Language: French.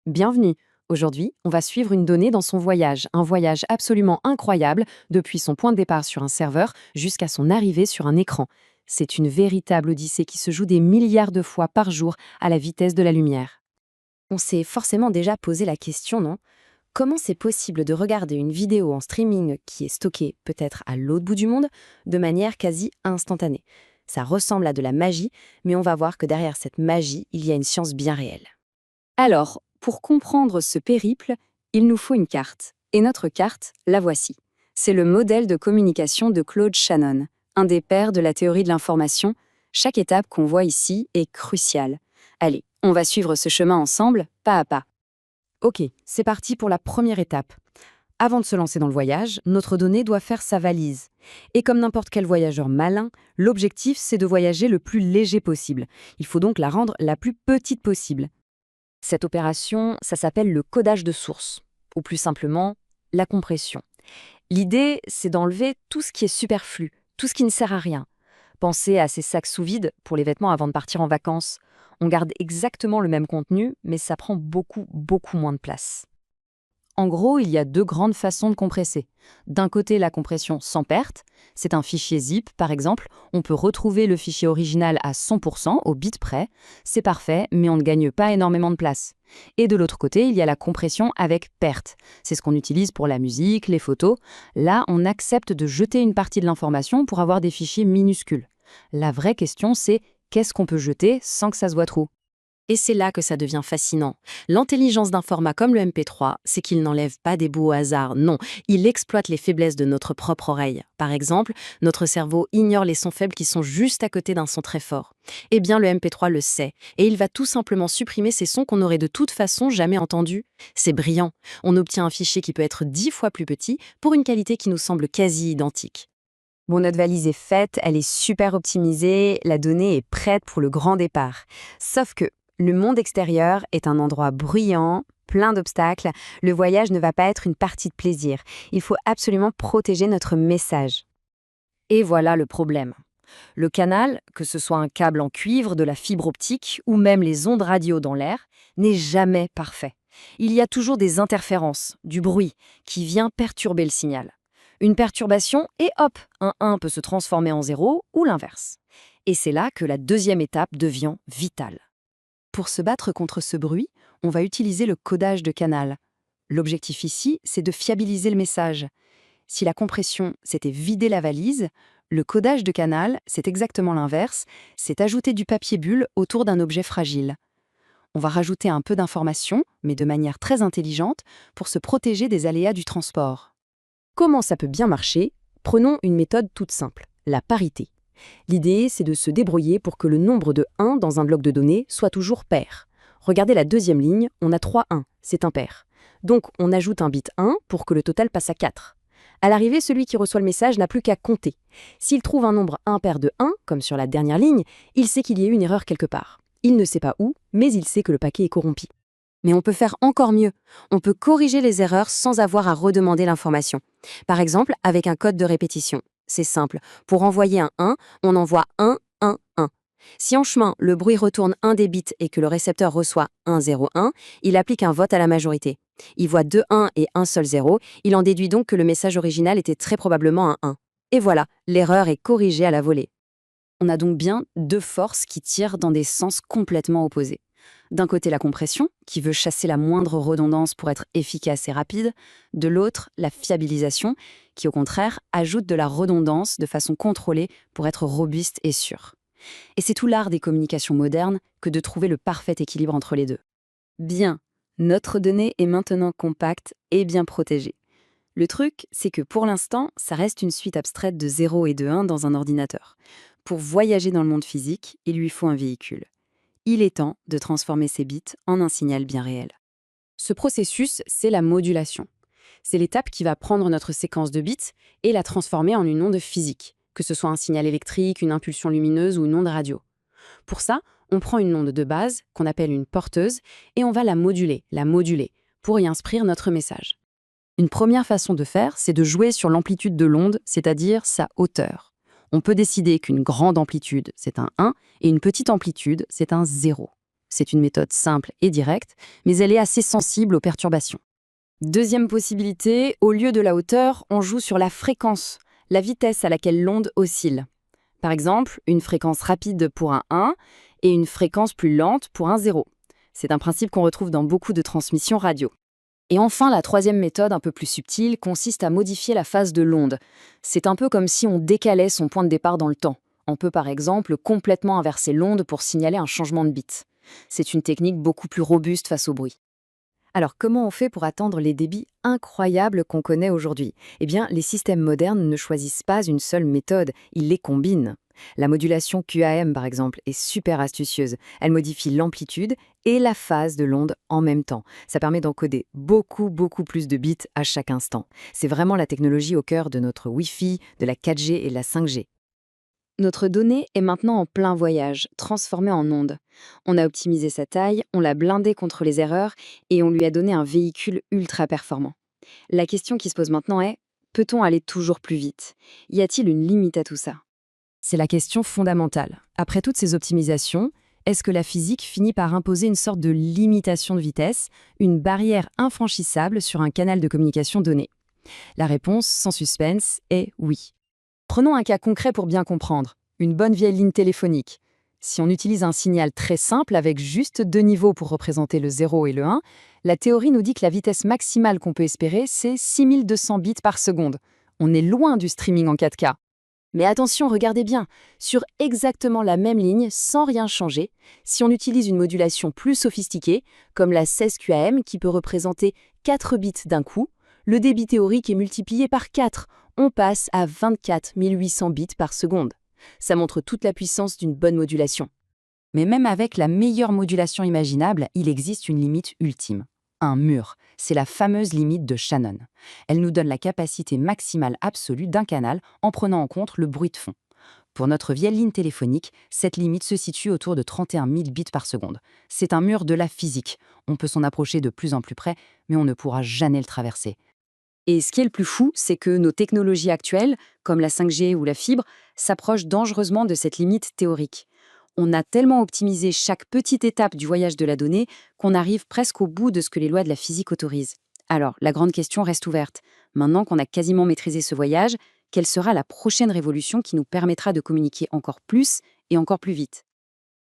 Bienvenue. Aujourd'hui, on va suivre une donnée dans son voyage, un voyage absolument incroyable depuis son point de départ sur un serveur jusqu'à son arrivée sur un écran. C'est une véritable odyssée qui se joue des milliards de fois par jour à la vitesse de la lumière. On s'est forcément déjà posé la question, non? Comment c'est possible de regarder une vidéo en streaming qui est stockée peut-être à l'autre bout du monde de manière quasi instantanée? Ça ressemble à de la magie, mais on va voir que derrière cette magie, il y a une science bien réelle. Alors, pour comprendre ce périple, il nous faut une carte. Et notre carte, la voici. C'est le modèle de communication de Claude Shannon, un des pères de la théorie de l'information. Chaque étape qu'on voit ici est cruciale. Allez, on va suivre ce chemin ensemble, pas à pas. Ok, c'est parti pour la première étape. Avant de se lancer dans le voyage, notre donnée doit faire sa valise. Et comme n'importe quel voyageur malin, l'objectif, c'est de voyager le plus léger possible. Il faut donc la rendre la plus petite possible. Cette opération, ça s'appelle le codage de source, ou plus simplement, la compression. L'idée, c'est d'enlever tout ce qui est superflu, tout ce qui ne sert à rien. Pensez à ces sacs sous vide pour les vêtements avant de partir en vacances. On garde exactement le même contenu, mais ça prend beaucoup moins de place. En gros, il y a deux grandes façons de compresser. D'un côté, la compression sans perte. C'est un fichier zip, par exemple. On peut retrouver le fichier original à 100% au bit près. C'est parfait, mais on ne gagne pas énormément de place. Et de l'autre côté, il y a la compression avec perte. C'est ce qu'on utilise pour la musique, les photos. Là, on accepte de jeter une partie de l'information pour avoir des fichiers minuscules. La vraie question, c'est qu'est-ce qu'on peut jeter sans que ça se voit trop ? Et c'est là que ça devient fascinant. L'intelligence d'un format comme le MP3, c'est qu'il n'enlève pas des bouts au hasard, non, il exploite les faiblesses de notre propre oreille. Par exemple, notre cerveau ignore les sons faibles qui sont juste à côté d'un son très fort. Eh bien, le MP3 le sait, et il va tout simplement supprimer ces sons qu'on n'aurait de toute façon jamais entendus. C'est brillant. On obtient un fichier qui peut être 10 fois plus petit pour une qualité qui nous semble quasi identique. Bon, notre valise est faite, elle est super optimisée, la donnée est prête pour le grand départ. Sauf que le monde extérieur est un endroit bruyant, plein d'obstacles. Le voyage ne va pas être une partie de plaisir. Il faut absolument protéger notre message. Et voilà le problème. Le canal, que ce soit un câble en cuivre, de la fibre optique ou même les ondes radio dans l'air, n'est jamais parfait. Il y a toujours des interférences, du bruit, qui vient perturber le signal. Une perturbation et hop, un 1 peut se transformer en 0 ou l'inverse. Et c'est là que la deuxième étape devient vitale. Pour se battre contre ce bruit, on va utiliser le codage de canal. L'objectif ici, c'est de fiabiliser le message. Si la compression, c'était vider la valise, le codage de canal, c'est exactement l'inverse, c'est ajouter du papier bulle autour d'un objet fragile. On va rajouter un peu d'informations, mais de manière très intelligente, pour se protéger des aléas du transport. Comment ça peut bien marcher? Prenons une méthode toute simple, la parité. L'idée, c'est de se débrouiller pour que le nombre de 1 dans un bloc de données soit toujours pair. Regardez la deuxième ligne, on a 3 1, c'est impair. Donc, on ajoute un bit 1 pour que le total passe à 4. À l'arrivée, celui qui reçoit le message n'a plus qu'à compter. S'il trouve un nombre impair de 1, comme sur la dernière ligne, il sait qu'il y a eu une erreur quelque part. Il ne sait pas où, mais il sait que le paquet est corrompu. Mais on peut faire encore mieux. On peut corriger les erreurs sans avoir à redemander l'information. Par exemple, avec un code de répétition. C'est simple. Pour envoyer un 1, on envoie 1, 1, 1. Si en chemin, le bruit retourne un des bits et que le récepteur reçoit 1, 0, 1, il applique un vote à la majorité. Il voit 2 1 et un seul 0, il en déduit donc que le message original était très probablement un 1. Et voilà, l'erreur est corrigée à la volée. On a donc bien deux forces qui tirent dans des sens complètement opposés. D'un côté, la compression, qui veut chasser la moindre redondance pour être efficace et rapide. De l'autre, la fiabilisation, qui au contraire ajoute de la redondance de façon contrôlée pour être robuste et sûre. Et c'est tout l'art des communications modernes que de trouver le parfait équilibre entre les deux. Bien, notre donnée est maintenant compacte et bien protégée. Le truc, c'est que pour l'instant, ça reste une suite abstraite de 0 et de 1 dans un ordinateur. Pour voyager dans le monde physique, il lui faut un véhicule. Il est temps de transformer ces bits en un signal bien réel. Ce processus, c'est la modulation. C'est l'étape qui va prendre notre séquence de bits et la transformer en une onde physique, que ce soit un signal électrique, une impulsion lumineuse ou une onde radio. Pour ça, on prend une onde de base, qu'on appelle une porteuse, et on va la moduler, pour y inscrire notre message. Une première façon de faire, c'est de jouer sur l'amplitude de l'onde, c'est-à-dire sa hauteur. On peut décider qu'une grande amplitude, c'est un 1, et une petite amplitude, c'est un 0. C'est une méthode simple et directe, mais elle est assez sensible aux perturbations. Deuxième possibilité, au lieu de la hauteur, on joue sur la fréquence, la vitesse à laquelle l'onde oscille. Par exemple, une fréquence rapide pour un 1 et une fréquence plus lente pour un 0. C'est un principe qu'on retrouve dans beaucoup de transmissions radio. Et enfin, la troisième méthode, un peu plus subtile, consiste à modifier la phase de l'onde. C'est un peu comme si on décalait son point de départ dans le temps. On peut par exemple complètement inverser l'onde pour signaler un changement de bit. C'est une technique beaucoup plus robuste face au bruit. Alors comment on fait pour atteindre les débits incroyables qu'on connaît aujourd'hui? Eh bien, les systèmes modernes ne choisissent pas une seule méthode, ils les combinent. La modulation QAM, par exemple, est super astucieuse. Elle modifie l'amplitude et la phase de l'onde en même temps. Ça permet d'encoder beaucoup plus de bits à chaque instant. C'est vraiment la technologie au cœur de notre Wi-Fi, de la 4G et de la 5G. Notre donnée est maintenant en plein voyage, transformée en onde. On a optimisé sa taille, on l'a blindée contre les erreurs et on lui a donné un véhicule ultra performant. La question qui se pose maintenant est, peut-on aller toujours plus vite? Y a-t-il une limite à tout ça? C'est la question fondamentale. Après toutes ces optimisations, est-ce que la physique finit par imposer une sorte de limitation de vitesse, une barrière infranchissable sur un canal de communication donné? La réponse, sans suspense, est oui. Prenons un cas concret pour bien comprendre. Une bonne vieille ligne téléphonique. Si on utilise un signal très simple avec juste deux niveaux pour représenter le 0 et le 1, la théorie nous dit que la vitesse maximale qu'on peut espérer, c'est 6200 bits par seconde. On est loin du streaming en 4K. Mais attention, regardez bien, sur exactement la même ligne, sans rien changer, si on utilise une modulation plus sophistiquée, comme la 16QAM qui peut représenter 4 bits d'un coup, le débit théorique est multiplié par 4. On passe à 24 800 bits par seconde. Ça montre toute la puissance d'une bonne modulation. Mais même avec la meilleure modulation imaginable, il existe une limite ultime. Un mur. C'est la fameuse limite de Shannon. Elle nous donne la capacité maximale absolue d'un canal en prenant en compte le bruit de fond. Pour notre vieille ligne téléphonique, cette limite se situe autour de 31 000 bits par seconde. C'est un mur de la physique. On peut s'en approcher de plus en plus près, mais on ne pourra jamais le traverser. Et ce qui est le plus fou, c'est que nos technologies actuelles, comme la 5G ou la fibre, s'approchent dangereusement de cette limite théorique. On a tellement optimisé chaque petite étape du voyage de la donnée qu'on arrive presque au bout de ce que les lois de la physique autorisent. Alors, la grande question reste ouverte. Maintenant qu'on a quasiment maîtrisé ce voyage, quelle sera la prochaine révolution qui nous permettra de communiquer encore plus et encore plus vite?